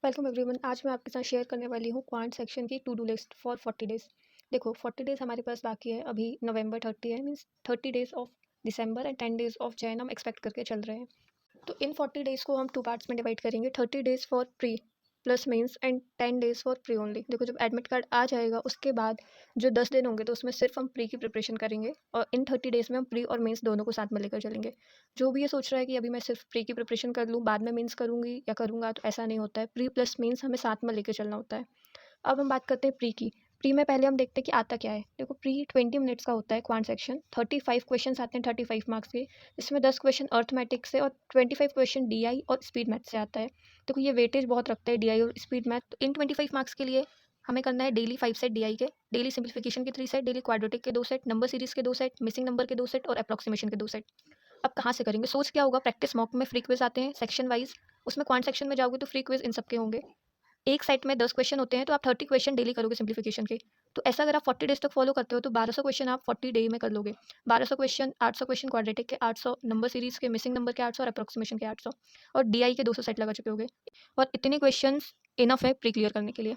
Welcome everyone. आज मैं आपके साथ शेयर करने वाली हूँ क्वांट सेक्शन की to do list for 40 days. देखो 40 डेज़ हमारे पास बाकी है, अभी नवंबर 30 है, means 30 days of December and 10 days of Jain हम एक्सपेक्ट करके चल रहे हैं। तो इन 40 डेज़ को हम टू पार्ट्स में डिवाइड करेंगे, 30 days for pre plus mains and 10 days for pre only. देखो जब एडमिट कार्ड आ जाएगा उसके बाद जो 10 दिन होंगे तो उसमें सिर्फ हम प्री की प्रिपरेशन करेंगे और इन 30 डेज़ में हम प्री और मेंस दोनों को साथ में लेकर चलेंगे। जो भी ये सोच रहा है कि अभी मैं सिर्फ प्री की प्रिपरेशन कर लूँ, बाद में मेंस करूँगी या करूँगा, तो ऐसा नहीं होता है। प्री प्लस मेंस हमें साथ में लेकर चलना होता है। अब हम बात करते हैं प्री की। प्री में पहले हम देखते हैं कि आता क्या है। देखो प्री 20 मिनट्स का होता है क्वांट सेक्शन, 35 क्वेश्चन आते हैं 35 मार्क्स के। इसमें 10 क्वेश्चन अर्थमेटिक्स से और 25 क्वेश्चन डीआई और स्पीड मैथ से आता है। देखो ये वेटेज बहुत रखता है डीआई और स्पीड मैथ। तो इन 25 मार्क्स के लिए हमें करना है डेली 5 सेट डीआई के, डेली सिंप्लीफिकेशन के 3 सेट, डेली क्वाड्रेटिक के 2 सेट, नंबर सीरीज के 2 सेट, मिसिंग नंबर के 2 सेट और अप्रॉक्सीमेशन के 2 सेट। अब कहाँ से करेंगे? सोच क्या होगा, प्रैक्टिस मॉक में फ्री क्विज आते हैं सेक्शन वाइज, उसमें क्वांट सेक्शन में जाओगे तो फ्री क्विज इन सबके होंगे। एक सेट में 10 क्वेश्चन होते हैं, तो आप 30 क्वेश्चन डेली करोगे सिंप्लीफिकेशन के। तो ऐसा अगर आप 40 डेज तक फॉलो करते हो तो 1200 क्वेश्चन आप 40 डे में कर लोगे। 1200 क्वेश्चन, 800 क्वेश्चन क्वाड्रेटिक के, 800 नंबर सीरीज के, मिसिंग नंबर के 800 और अप्रॉक्सीमेशन के 800 और डीआई के 200 सेट लगा चुके होगे। और इतने क्वेश्चन इनफ है प्री क्लियर करने के लिए।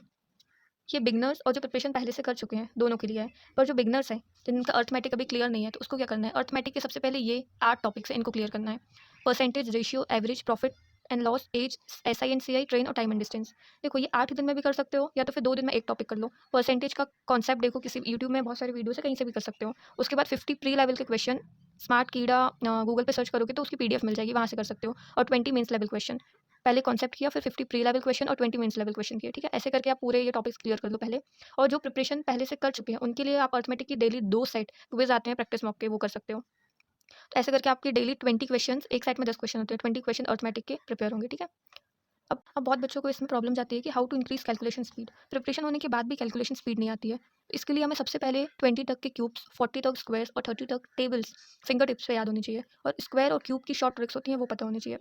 ये बिगनर्स और जो प्रिपरेशन पहले से कर चुके हैं दोनों के लिए है। पर जो बिगनर्स हैं जिनका अर्थमेटिक अभी क्लियर नहीं है, तो उसको क्या करना है, अर्थमेटिक के सबसे पहले ये 8 टॉपिक्स हैं, इनको क्लियर करना है। Percentage, ratio, average, profit and loss, age, SI and CI, train और टाइम एंड डिस्टेंस। देखो ये 8 दिन में भी कर सकते हो या तो फिर 2 दिन में एक टॉपिक कर लो। परसेंटेज का कॉन्सेप्ट देखो, किसी यूट्यूब में बहुत सारे वीडियोस है, कहीं से भी कर सकते हो। उसके बाद 50 प्री लेवल के क्वेश्चन स्मार्ट कीड़ा गूगल पे सर्च करोगे तो उसकी पीडीएफ मिल जाएगी, वहाँ से कर सकते हो। और 20 मेंस लेवल क्वेश्चन, पहले कॉन्सेप्ट किया, फिर 50 प्री लेवल क्वेश्चन और 20 मेंस लेवल क्वेश्चन किए। ठीक है, ऐसे करके आप पूरे ये टॉपिक्स क्लियर कर लो पहले। और जो प्रिपरेशन पहले से कर चुके हैं उनके लिए आप अर्थमेटिक की डेली 2 सेट क्विज आते हैं प्रैक्टिस मॉक के, वो कर सकते हो। तो ऐसे करके आपकी डेली 20 क्वेश्चंस, एक सेट में 10 क्वेश्चन होते हैं, 20 क्वेश्चन अर्थमेटिक के प्रिपेयर होंगे। ठीक है। अब बहुत बच्चों को इसमें प्रॉब्लम आती है कि how to increase calculation speed. Preparation होने के बाद भी कैलकुलेशन स्पीड नहीं आती है। इसके लिए हमें सबसे पहले 20 तक के क्यूब्स, 40 तक स्क्वायर्स और 30 तक टेबल्स फिंगर टिप्स पे याद होनी चाहिए। और स्क्वायर और क्यूब की शॉर्ट ट्रिक्स होती हैं, वो पता होनी चाहिए।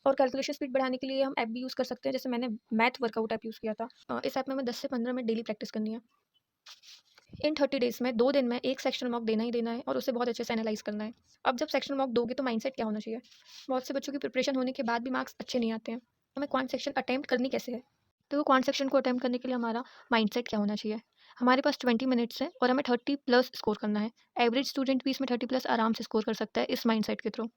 और कैलकुलेशन स्पीड बढ़ाने के लिए हम ऐप भी यूज़ कर सकते हैं, जैसे मैंने मैथ वर्कआउट ऐप यूज़ किया था। इस ऐप में हमें 10 से 15 मिनट डेली प्रैक्टिस करनी है। इन 30 डेज़ में 2 दिन में एक सेक्शन मॉक देना ही देना है और उसे बहुत अच्छे से एनालाइज़ करना है। अब जब सेक्शन मॉक दोगे तो माइंडसेट क्या होना चाहिए? बहुत से बच्चों की प्रिपरेशन होने के बाद भी मार्क्स अच्छे नहीं आते हैं। हमें क्वांट सेक्शन अटेम्प्ट करनी कैसे है? तो क्वांट सेक्शन को अटेम्प्ट करने के लिए हमारा माइंडसेट क्या होना चाहिए? हमारे पास 20 मिनट्स है और हमें 30 प्लस स्कोर करना है। एवरेज स्टूडेंट भी इसमें 30 प्लस आराम से स्कोर कर सकता है इस माइंडसेट के थ्रू।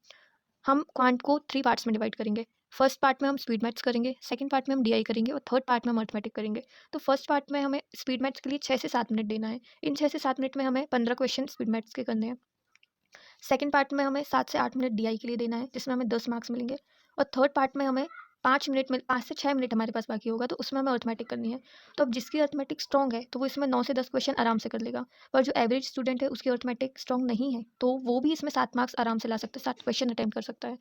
हम क्वांट को 3 पार्ट्स में डिवाइड करेंगे। फर्स्ट पार्ट में हम स्पीड मैथ्स करेंगे, सेकंड पार्ट में हम डीआई करेंगे और थर्ड पार्ट में हम अरिथमेटिक करेंगे। तो फर्स्ट पार्ट में हमें स्पीड मैथ्स के लिए 6 से 7 मिनट देना है। इन 6 से 7 मिनट में हमें 15 क्वेश्चन स्पीड मैथ्स के करने हैं। सेकंड पार्ट में हमें 7 से 8 मिनट डीआई के लिए देना है, जिसमें हमें 10 मार्क्स मिलेंगे। और थर्ड पार्ट में हमें 5 से 6 मिनट हमारे पास बाकी होगा, तो उसमें हमें अरिथमेटिक करनी है। तो अब जिसकी अरिथमेटिक स्ट्रॉन्ग है तो वो इसमें 9 से 10 क्वेश्चन आराम से कर लेगा। पर जो एवरेज स्टूडेंट है उसकी अरिथमेटिक स्ट्रॉन्ग नहीं है, तो वो भी इसमें 7 मार्क्स आराम से ला सकता है, 7 क्वेश्चन अटेम्प्ट कर सकता है।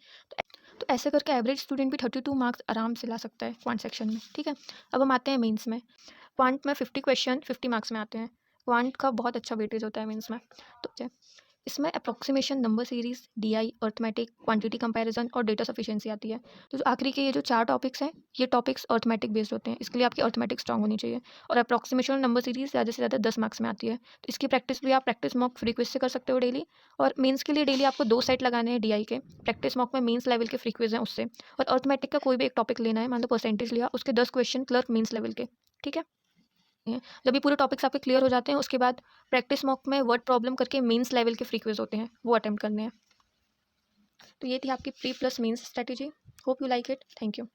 तो ऐसे करके एवरेज स्टूडेंट भी 32 मार्क्स आराम से ला सकता है क्वांट सेक्शन में। ठीक है। अब हम आते हैं मेंस में। क्वांट में 50 क्वेश्चन 50 मार्क्स में आते हैं। क्वांट का बहुत अच्छा वेटेज होता है मेंस में। तो इसमें approximation, number series, DI, arithmetic, quantity comparison और डेटा सफिशिएंसी आती है। तो जो आखिरी के ये जो 4 टॉपिक्स हैं, ये टॉपिक्स अर्थमेटिक बेस्ड होते हैं। इसके लिए आपकी अर्थमेटिक स्ट्रांग होनी चाहिए। और अप्रॉक्सीमेशन और नंबर सीरीज ज़्यादा से ज़्यादा 10 मार्क्स में आती है। तो इसकी प्रैक्टिस भी आप प्रैक्टिस मॉक फ्री क्विज से कर सकते हो डेली। और मेंस के लिए डेली आपको 2 सेट लगाने हैं डीआई के। प्रैक्टिस मॉक में मेंस लेवल के फ्री क्विज हैं उससे। और अर्थमेटिक का कोई भी एक टॉपिक लेना है, मान लो परसेंटेज लिया, उसके 10 क्वेश्चन क्लर्क मेंस लेवल के। ठीक है। जब ये पूरे टॉपिक्स आपके क्लियर हो जाते हैं, उसके बाद प्रैक्टिस मॉक में वर्ड प्रॉब्लम करके मेंस लेवल के फ्री क्विज होते हैं, वो अटेम्प्ट करने हैं। तो ये थी आपकी pre plus mains strategy. Hope you like it. Thank you.